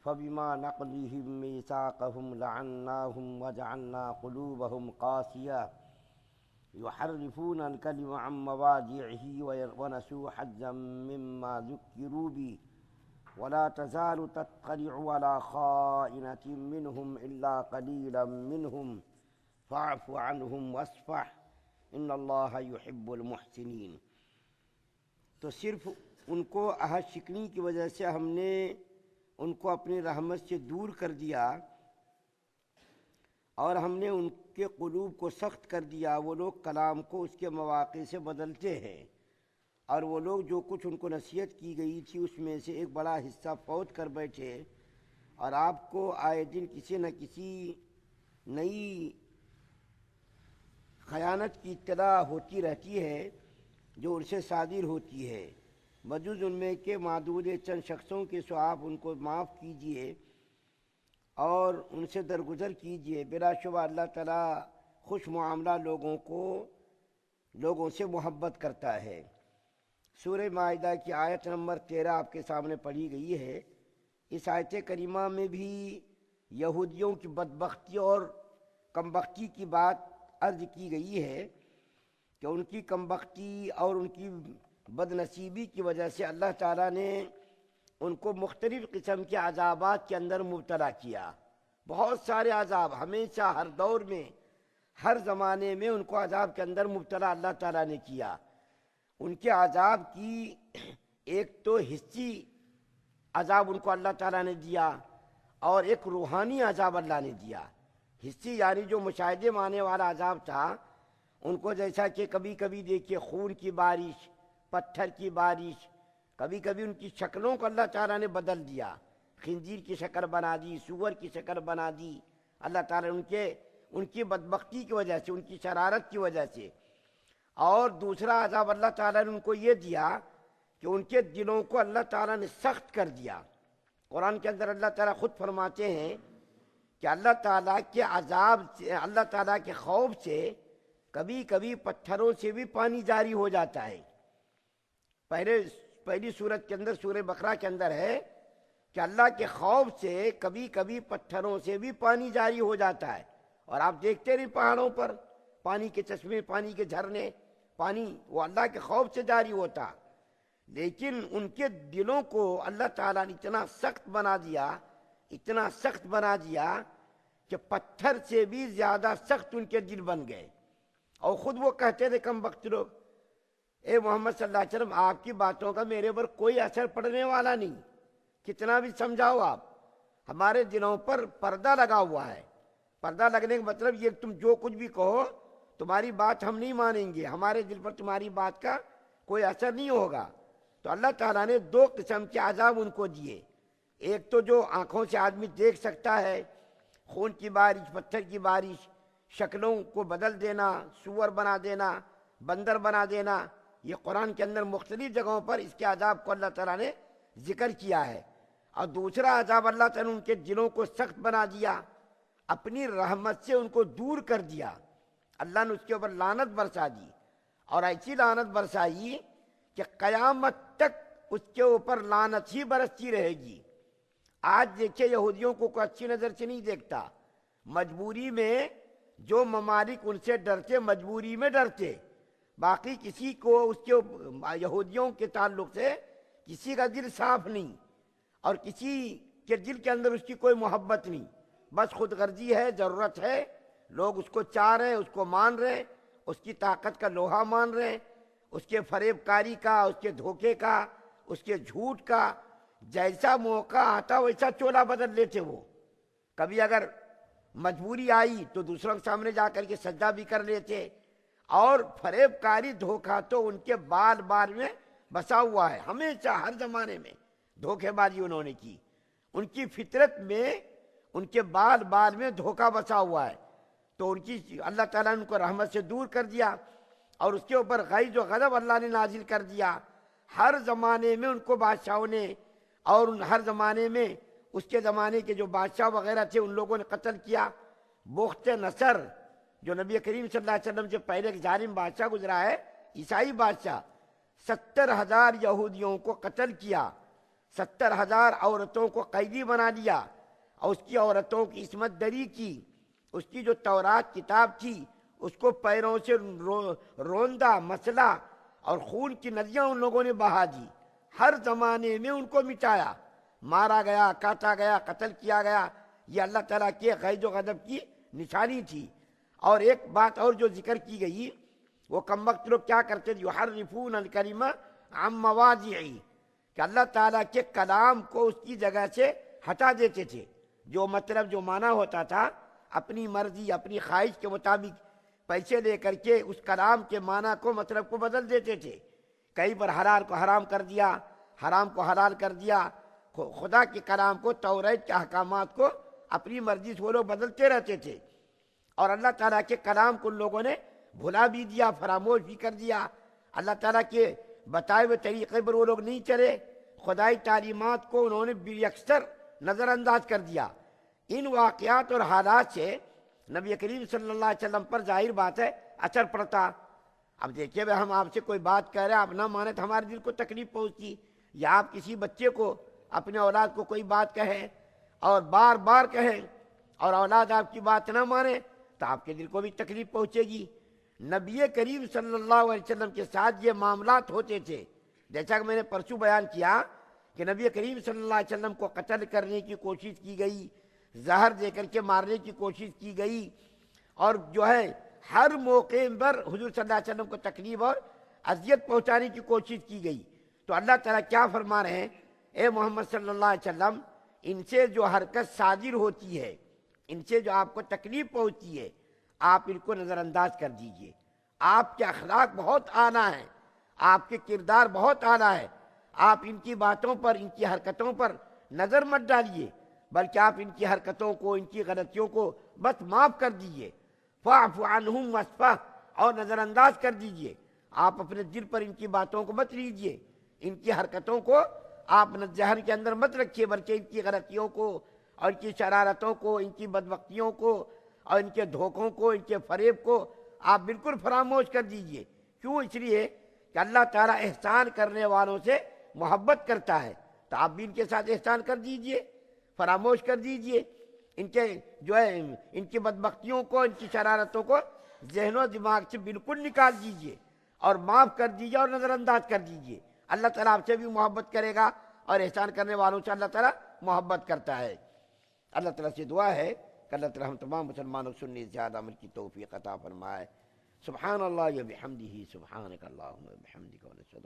فبما نقضهم ميثاقهم لعناهم وجعلنا قلوبهم قاسية يحرفون الكلم عن مواضعه ونسوا حظا مما ذكروا به ولا تزال تطلع على خائنة منهم إلا قليلا منهم فاعف عنهم واصفح ان اللہ یحب المحسنین۔ تو صرف ان کو عہد شکنی کی وجہ سے ہم نے ان کو اپنی رحمت سے دور کر دیا اور ہم نے ان کے قلوب کو سخت کر دیا۔ وہ لوگ کلام کو اس کے مواقع سے بدلتے ہیں، اور وہ لوگ جو کچھ ان کو نصیحت کی گئی تھی اس میں سے ایک بڑا حصہ فوت کر بیٹھے، اور آپ کو آئے دن کسی نہ کسی نئی خیانت کی اطلاع ہوتی رہتی ہے جو ان سے صادر ہوتی ہے۔ بجز ان میں کے معدود چند شخصوں کے سو آپ ان کو معاف کیجئے اور ان سے درگزر کیجئے۔ بلا شبہ اللہ تعالیٰ خوش معاملہ لوگوں سے محبت کرتا ہے۔ سورہ مائدہ کی آیت نمبر 13 آپ کے سامنے پڑھی گئی ہے۔ اس آیت کریمہ میں بھی یہودیوں کی بدبختی اور کمبختی کی بات عرض کی گئی ہے کہ ان کی کمبختی اور ان کی بد نصیبی کی وجہ سے اللہ تعالیٰ نے ان کو مختلف قسم کے عذابات کے اندر مبتلا کیا۔ بہت سارے عذاب ہمیشہ ہر دور میں ہر زمانے میں ان کو عذاب کے اندر مبتلا اللہ تعالیٰ نے کیا۔ ان کے عذاب کی ایک تو حسی عذاب ان کو اللہ تعالیٰ نے دیا اور ایک روحانی عذاب اللہ نے دیا۔ حسی یعنی جو مشاہدے میں آنے والا عذاب تھا ان کو، جیسا کہ کبھی کبھی دیکھیے خون کی بارش، پتھر کی بارش، کبھی کبھی ان کی شکلوں کو اللہ تعالیٰ نے بدل دیا، خنزیر کی شکل بنا دی، سور کی شکل بنا دی اللہ تعالیٰ نے ان کی بدبختی کی وجہ سے، ان کی شرارت کی وجہ سے۔ اور دوسرا عذاب اللہ تعالیٰ نے ان کو یہ دیا کہ ان کے دلوں کو اللہ تعالیٰ نے سخت کر دیا۔ قرآن کے اندر اللہ تعالیٰ خود فرماتے ہیں کہ اللہ تعالیٰ کے عذاب سے، اللہ تعالیٰ کے خوف سے کبھی کبھی پتھروں سے بھی پانی جاری ہو جاتا ہے۔ پہلی سورت کے اندر، سورہ بقرہ کے اندر ہے کہ اللہ کے خوف سے کبھی کبھی پتھروں سے بھی پانی جاری ہو جاتا ہے۔ اور آپ دیکھتے رہے پہاڑوں پر پانی کے چشمے، پانی کے جھرنے، پانی وہ اللہ کے خوف سے جاری ہوتا، لیکن ان کے دلوں کو اللہ تعالیٰ نے اتنا سخت بنا دیا، اتنا سخت بنا دیا کہ پتھر سے بھی زیادہ سخت ان کے دل بن گئے۔ اور خود وہ کہتے تھے کم وقت لوگ، اے محمد صلی اللہ علیہ وسلم آپ کی باتوں کا میرے پر کوئی اثر پڑنے والا نہیں، کتنا بھی سمجھاؤ آپ، ہمارے دلوں پر پردہ لگا ہوا ہے۔ پردہ لگنے کا مطلب یہ تم جو کچھ بھی کہو تمہاری بات ہم نہیں مانیں گے، ہمارے دل پر تمہاری بات کا کوئی اثر نہیں ہوگا۔ تو اللہ تعالیٰ نے دو قسم کے عذاب ان کو دیے، ایک تو جو آنکھوں سے آدمی دیکھ سکتا ہے، خون کی بارش، پتھر کی بارش، شکلوں کو بدل دینا، سور بنا دینا، بندر بنا دینا، یہ قرآن کے اندر مختلف جگہوں پر اس کے عذاب کو اللہ تعالیٰ نے ذکر کیا ہے۔ اور دوسرا عذاب اللہ تعالیٰ نے ان کے دلوں کو سخت بنا دیا، اپنی رحمت سے ان کو دور کر دیا۔ اللہ نے اس کے اوپر لعنت برسا دی، اور ایسی لعنت برسائی کہ قیامت تک اس کے اوپر لعنت ہی برستی رہے گی۔ آج دیکھیں یہودیوں کو کوئی اچھی نظر سے نہیں دیکھتا، مجبوری میں جو ممالک ان سے ڈرتے، مجبوری میں ڈرتے، باقی کسی کو اس کے یہودیوں کے تعلق سے کسی کا دل صاف نہیں، اور کسی کے دل کے اندر اس کی کوئی محبت نہیں، بس خود غرضی ہے، ضرورت ہے، لوگ اس کو چاہ رہے ہیں، اس کو مان رہے ہیں، اس کی طاقت کا لوہا مان رہے ہیں، اس کے فریب کاری کا، اس کے دھوکے کا، اس کے جھوٹ کا، جیسا موقع آتا ویسا چولا بدل لیتے۔ وہ کبھی اگر مجبوری آئی تو دوسروں کے سامنے جا کر کے سجدہ بھی کر لیتے، اور فریب کاری، دھوکہ تو ان کے بال بال میں بسا ہوا ہے، ہمیشہ ہر زمانے میں دھوکے بازی انہوں نے کی، ان کی فطرت میں، ان کے بال بال میں دھوکہ بسا ہوا ہے۔ تو ان کی اللہ تعالیٰ نے ان کو رحمت سے دور کر دیا، اور اس کے اوپر غیظ و غضب اللہ نے نازل کر دیا۔ ہر زمانے میں ان کو بادشاہوں نے، اور ہر زمانے میں اس کے زمانے کے جو بادشاہ وغیرہ تھے ان لوگوں نے قتل کیا۔ بخت نصر جو نبی کریم صلی اللہ علیہ وسلم سے پہلے ایک ظالم بادشاہ گزرا ہے، عیسائی بادشاہ، 70,000 یہودیوں کو قتل کیا، 70,000 عورتوں کو قیدی بنا دیا اور اس کی عورتوں کی عصمت دری کی، اس کی جو تورات کتاب تھی اس کو پیروں سے روندا مسلا اور خون کی ندیاں ان لوگوں نے بہا دی، ہر زمانے میں ان کو مٹایا، مارا گیا، کاٹا گیا، قتل کیا گیا۔ یہ اللہ تعالیٰ کے غیظ و غضب کی نشانی تھی۔ اور ایک بات اور جو ذکر کی گئی، وہ کم وقت لوگ کیا کرتے تھے، یحرفون الکلمہ عن مواضعہ، کہ اللہ تعالیٰ کے کلام کو اس کی جگہ سے ہٹا دیتے تھے، جو مطلب جو معنی ہوتا تھا اپنی مرضی اپنی خواہش کے مطابق پیسے لے کر کے اس کلام کے معنی کو مطلب کو بدل دیتے تھے۔ کئی بار حلال کو حرام کر دیا، حرام کو حلال کر دیا، خدا کے کلام کو، توریت کے احکامات کو اپنی مرضی سے وہ لوگ بدلتے رہتے تھے، اور اللہ تعالیٰ کے کلام کو ان لوگوں نے بھلا بھی دیا، فراموش بھی کر دیا۔ اللہ تعالیٰ کے بتائے ہوئے طریقے پر وہ لوگ نہیں چلے، خدائی تعلیمات کو انہوں نے بیکثر نظر انداز کر دیا۔ ان واقعات اور حالات سے نبی کریم صلی اللہ علیہ وسلم پر ظاہر بات ہے اثر پڑتا۔ اب دیکھیے ہم آپ سے کوئی بات کہہ رہے ہیں، آپ نہ مانے تو ہمارے دل کو تکلیف پہنچتی، یا آپ کسی بچے کو، اپنے اولاد کو کوئی بات کہیں اور بار بار کہیں اور اولاد آپ کی بات نہ مانے تو آپ کے دل کو بھی تکلیف پہنچے گی۔ نبی کریم صلی اللہ علیہ وسلم کے ساتھ یہ معاملات ہوتے تھے، جیسا کہ میں نے پرسوں بیان کیا کہ نبی کریم صلی اللہ علیہ وسلم کو قتل کرنے کی کوشش کی گئی، زہر دے کر کے مارنے کی کوشش کی گئی، اور جو ہے ہر موقع پر حضور صلی اللہ علیہ وسلم کو تکلیف اور اذیت پہنچانے کی کوشش کی گئی۔ تو اللہ تعالیٰ کیا فرما رہے ہیں، اے محمد صلی اللہ علیہ وسلم، ان سے جو حرکت صادر ہوتی ہے، ان سے جو آپ کو تکلیف پہنچتی ہے، آپ ان کو نظر انداز کر دیجئے۔ آپ کے اخلاق بہت اعلیٰ ہیں، آپ کے کردار بہت اعلیٰ ہے، آپ ان کی باتوں پر، ان کی حرکتوں پر نظر مت ڈالیے، بلکہ آپ ان کی حرکتوں کو، ان کی غلطیوں کو بس معاف کر دیجئے۔ فاعف عنہم واصفح، اور نظر انداز کر دیجئے۔ آپ اپنے دل پر ان کی باتوں کو مت لیجئے، ان کی حرکتوں کو آپ ذہن کے اندر مت رکھیے، بلکہ ان کی غلطیوں کو اور ان کی شرارتوں کو، ان کی بدبختیوں کو اور ان کے دھوکوں کو، ان کے فریب کو آپ بالکل فراموش کر دیجئے۔ کیوں؟ اس لیے کہ اللہ تعالیٰ احسان کرنے والوں سے محبت کرتا ہے، تو آپ بھی ان کے ساتھ احسان کر دیجئے، فراموش کر دیجئے، ان کے جو ہے ان کی بدبختیوں کو، ان کی شرارتوں کو ذہن و دماغ سے بالکل نکال دیجئے اور معاف کر دیجئے اور نظر انداز کر دیجئے۔ اللہ تعالیٰ آپ سے بھی محبت کرے گا، اور احسان کرنے والوں سے اللہ تعالیٰ محبت کرتا ہے۔ اللہ تعالیٰ سے دعا ہے کہ اللہ تعالیٰ ہم تمام مسلمانوں کو سننے زیادہ عمل کی توفیق عطا فرمائے۔ سبحان اللہ و بحمدہ، سبحانک اللہم و بحمدک، ونشہد